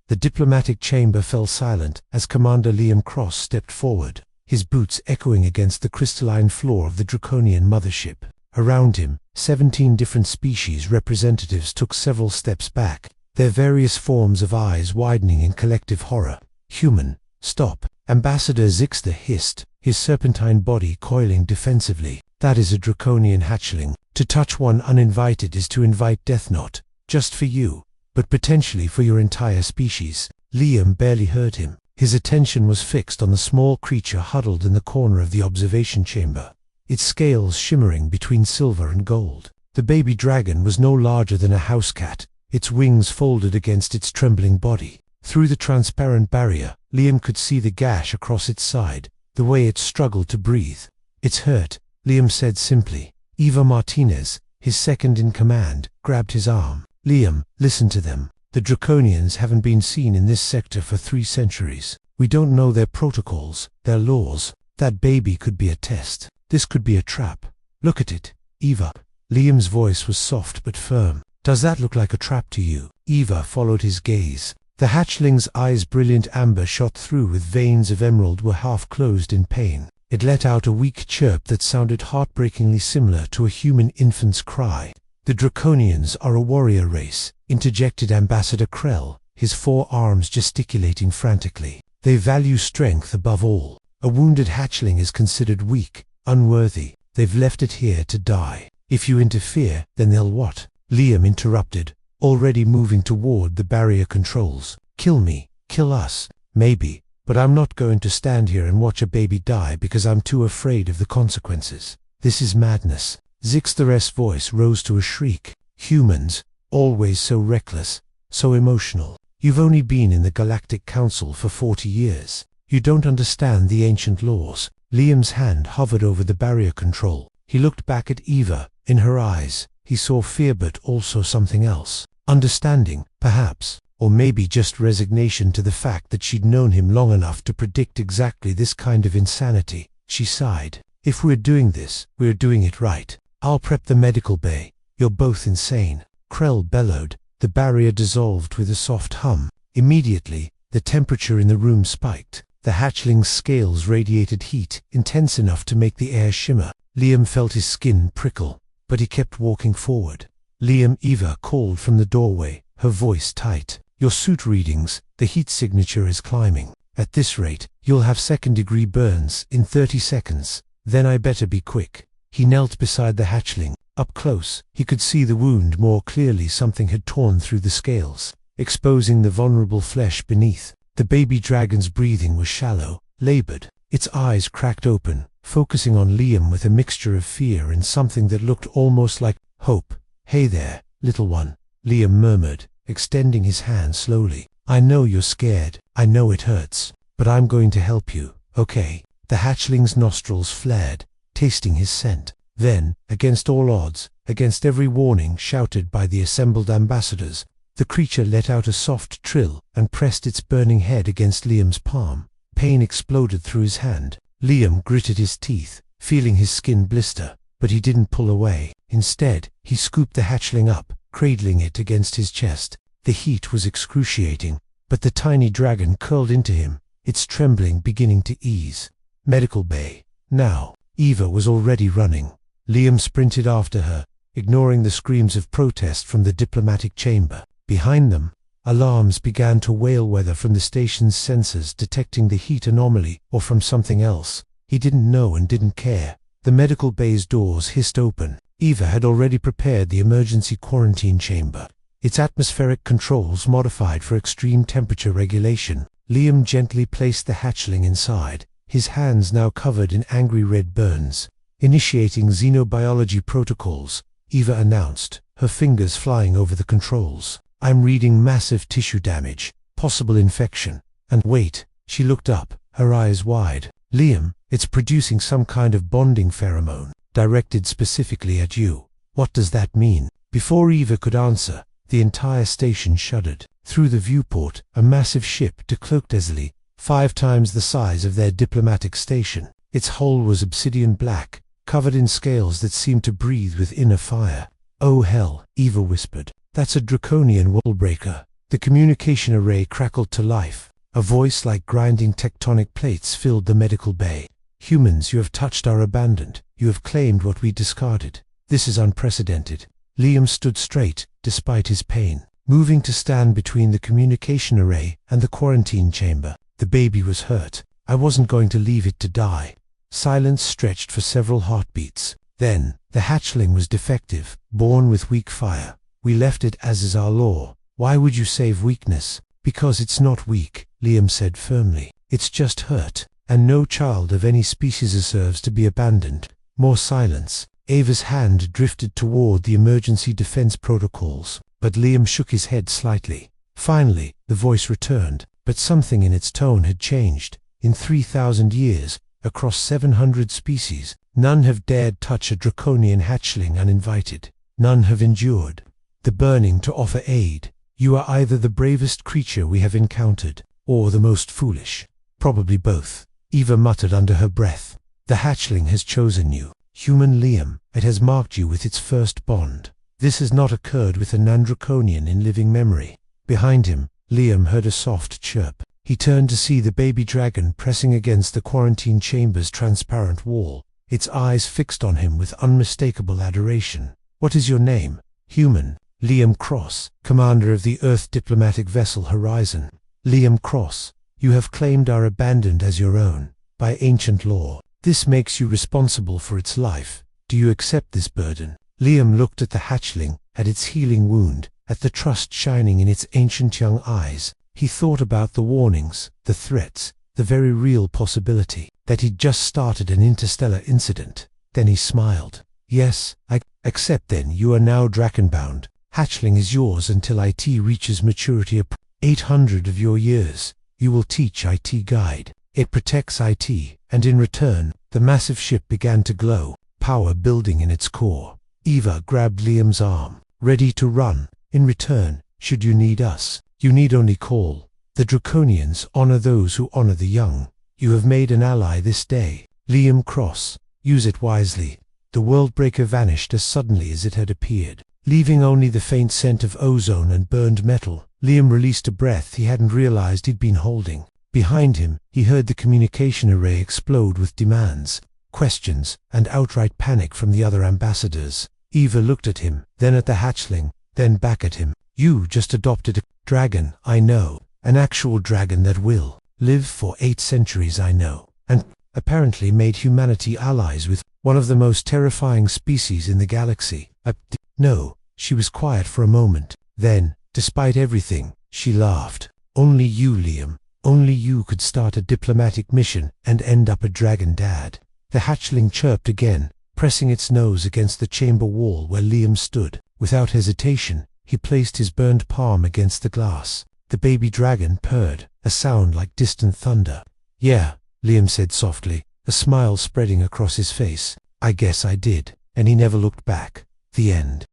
The diplomatic chamber fell silent as Commander Liam Cross stepped forward, his boots echoing against the crystalline floor of the draconian mothership. Around him, 17 different species representatives took several steps back, their various forms of eyes widening in collective horror. "Human, stop," Ambassador Zixter hissed, his serpentine body coiling defensively. "That is a draconian hatchling. To touch one uninvited is to invite death, not just for you, but potentially for your entire species." Liam barely heard him. His attention was fixed on the small creature huddled in the corner of the observation chamber, its scales shimmering between silver and gold. The baby dragon was no larger than a house cat, its wings folded against its trembling body. Through the transparent barrier, Liam could see the gash across its side, the way it struggled to breathe. "It's hurt," Liam said simply. Eva Martinez, his second in command, grabbed his arm. "Liam, listen to them. The Draconians haven't been seen in this sector for 3 centuries. We don't know their protocols, their laws. That baby could be a test. This could be a trap. Look at it, Eva." Liam's voice was soft but firm. "Does that look like a trap to you?" Eva followed his gaze. The hatchling's eyes, brilliant amber shot through with veins of emerald, were half closed in pain. It let out a weak chirp that sounded heartbreakingly similar to a human infant's cry. "The Draconians are a warrior race," interjected Ambassador Krell, his 4 arms gesticulating frantically. "They value strength above all. A wounded hatchling is considered weak, unworthy. They've left it here to die. If you interfere, then they'll what?" Liam interrupted, already moving toward the barrier controls. "Kill me, kill us, maybe, but I'm not going to stand here and watch a baby die because I'm too afraid of the consequences. This is madness." Zixter's voice rose to a shriek. "Humans, always so reckless, so emotional. You've only been in the Galactic Council for 40 years. You don't understand the ancient laws." Liam's hand hovered over the barrier control. He looked back at Eva. In her eyes, he saw fear but also something else. Understanding, perhaps, or maybe just resignation to the fact that she'd known him long enough to predict exactly this kind of insanity. She sighed. "If we're doing this, we're doing it right. I'll prep the medical bay. You're both insane." Krell bellowed. The barrier dissolved with a soft hum. Immediately, the temperature in the room spiked. The hatchling's scales radiated heat, intense enough to make the air shimmer. Liam felt his skin prickle, but he kept walking forward. "Liam," Eva called from the doorway, her voice tight. "Your suit readings, the heat signature is climbing. At this rate, you'll have 2nd-degree burns in 30 seconds. Then I better be quick." He knelt beside the hatchling. Up close, he could see the wound more clearly. Something had torn through the scales, exposing the vulnerable flesh beneath. The baby dragon's breathing was shallow, labored. Its eyes cracked open, focusing on Liam with a mixture of fear and something that looked almost like hope. "Hey there, little one," Liam murmured, extending his hand slowly. "I know you're scared. I know it hurts. But I'm going to help you, okay?" The hatchling's nostrils flared, tasting his scent. Then, against all odds, against every warning shouted by the assembled ambassadors, the creature let out a soft trill and pressed its burning head against Liam's palm. Pain exploded through his hand. Liam gritted his teeth, feeling his skin blister, but he didn't pull away. Instead, he scooped the hatchling up, cradling it against his chest. The heat was excruciating, but the tiny dragon curled into him, its trembling beginning to ease. Medical bay. Now. Eva was already running. Liam sprinted after her, ignoring the screams of protest from the diplomatic chamber. Behind them, alarms began to wail, whether from the station's sensors detecting the heat anomaly or from something else. He didn't know and didn't care. The medical bay's doors hissed open. Eva had already prepared the emergency quarantine chamber, its atmospheric controls modified for extreme temperature regulation. Liam gently placed the hatchling inside, his hands now covered in angry red burns. "Initiating xenobiology protocols," Eva announced, her fingers flying over the controls. "I'm reading massive tissue damage, possible infection. And wait," she looked up, her eyes wide. "Liam, it's producing some kind of bonding pheromone, directed specifically at you. What does that mean?" Before Eva could answer, the entire station shuddered. Through the viewport, a massive ship decloaked easily, 5 times the size of their diplomatic station. Its hull was obsidian black, covered in scales that seemed to breathe with inner fire. "Oh hell," Eva whispered. "That's a draconian wallbreaker." The communication array crackled to life. A voice like grinding tectonic plates filled the medical bay. "Humans, you have touched our abandoned. You have claimed what we discarded. This is unprecedented." Liam stood straight, despite his pain, moving to stand between the communication array and the quarantine chamber. The baby was hurt. I wasn't going to leave it to die. Silence stretched for several heartbeats. Then, the hatchling was defective, born with weak fire. We left it as is our law. Why would you save weakness? Because it's not weak, Liam said firmly. It's just hurt, and no child of any species deserves to be abandoned. More silence. Ava's hand drifted toward the emergency defense protocols, but Liam shook his head slightly. Finally, the voice returned, but something in its tone had changed. In 3,000 years, across 700 species, none have dared touch a draconian hatchling uninvited. None have endured the burning to offer aid. You are either the bravest creature we have encountered, or the most foolish. Probably both. Eva muttered under her breath. The hatchling has chosen you. Human Liam, it has marked you with its first bond. This has not occurred with a non-draconian in living memory. Behind him, Liam heard a soft chirp. He turned to see the baby dragon pressing against the quarantine chamber's transparent wall, its eyes fixed on him with unmistakable adoration. "What is your name?" "Human. Liam Cross, commander of the Earth diplomatic vessel Horizon." "Liam Cross, you have claimed our abandoned as your own, by ancient law. This makes you responsible for its life. Do you accept this burden?" Liam looked at the hatchling, at its healing wound, at the trust shining in its ancient young eyes. He thought about the warnings, the threats, the very real possibility that he'd just started an interstellar incident. Then he smiled. "Yes, I accept. Then you are now Drakenbound. Hatchling is yours until IT reaches maturity. 800 of your years. You will teach IT Guide. It protects IT, and in return, the massive ship began to glow, power building in its core. Eva grabbed Liam's arm. "Ready to run. In return, should you need us, you need only call. The Draconians honor those who honor the young. You have made an ally this day. Liam Cross, use it wisely." The Worldbreaker vanished as suddenly as it had appeared, leaving only the faint scent of ozone and burned metal. Liam released a breath he hadn't realized he'd been holding. Behind him, he heard the communication array explode with demands, questions, and outright panic from the other ambassadors. Eva looked at him, then at the hatchling, then back at him. "You just adopted a dragon, I know. An actual dragon that will live for 8 centuries, I know. And apparently made humanity allies with one of the most terrifying species in the galaxy." No, she was quiet for a moment. Then, despite everything, she laughed. "Only you, Liam. Only you could start a diplomatic mission and end up a dragon dad." The hatchling chirped again, pressing its nose against the chamber wall where Liam stood. Without hesitation, he placed his burned palm against the glass. The baby dragon purred, a sound like distant thunder. "Yeah," Liam said softly, a smile spreading across his face. "I guess I did." And he never looked back. The end.